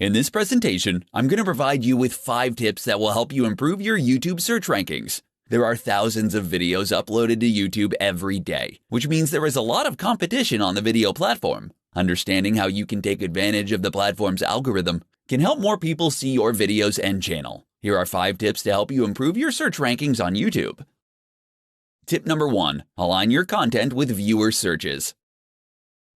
In this presentation, I'm going to provide you with 5 tips that will help you improve your YouTube search rankings. There are thousands of videos uploaded to YouTube every day, which means there is a lot of competition on the video platform. Understanding how you can take advantage of the platform's algorithm can help more people see your videos and channel. Here are 5 tips to help you improve your search rankings on YouTube. Tip number 1. Align your content with viewer searches.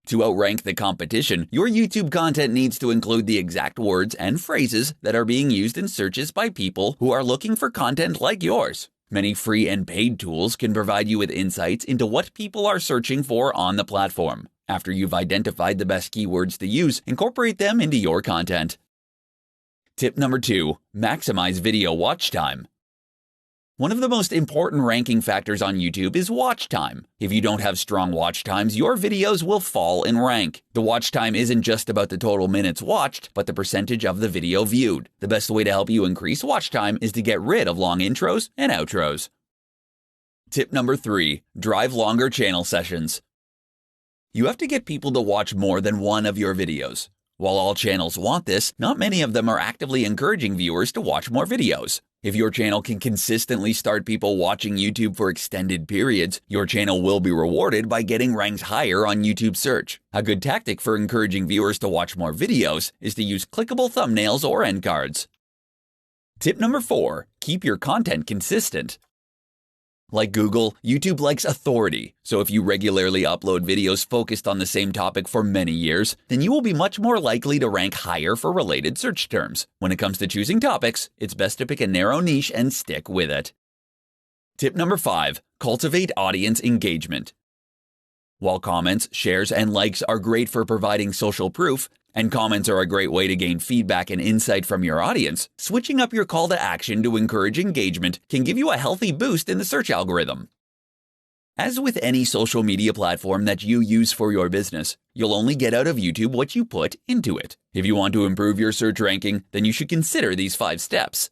To outrank the competition, your YouTube content needs to include the exact words and phrases that are being used in searches by people who are looking for content like yours. Many free and paid tools can provide you with insights into what people are searching for on the platform. After you've identified the best keywords to use, incorporate them into your content. Tip number 2. Maximize video watch time. One of the most important ranking factors on YouTube is watch time. If you don't have strong watch times, your videos will fall in rank. The watch time isn't just about the total minutes watched, but the percentage of the video viewed. The best way to help you increase watch time is to get rid of long intros and outros. Tip number 3. Drive longer channel sessions. You have to get people to watch more than one of your videos. While all channels want this, not many of them are actively encouraging viewers to watch more videos. If your channel can consistently start people watching YouTube for extended periods, your channel will be rewarded by getting ranked higher on YouTube search. A good tactic for encouraging viewers to watch more videos is to use clickable thumbnails or end cards. Tip number 4. Keep your content consistent. Like Google, YouTube likes authority, so if you regularly upload videos focused on the same topic for many years, then you will be much more likely to rank higher for related search terms. When it comes to choosing topics, it's best to pick a narrow niche and stick with it. Tip number 5. Cultivate audience engagement. While comments, shares, and likes are great for providing social proof, and comments are a great way to gain feedback and insight from your audience, switching up your call to action to encourage engagement can give you a healthy boost in the search algorithm. As with any social media platform that you use for your business, you'll only get out of YouTube what you put into it. If you want to improve your search ranking, then you should consider these 5 steps.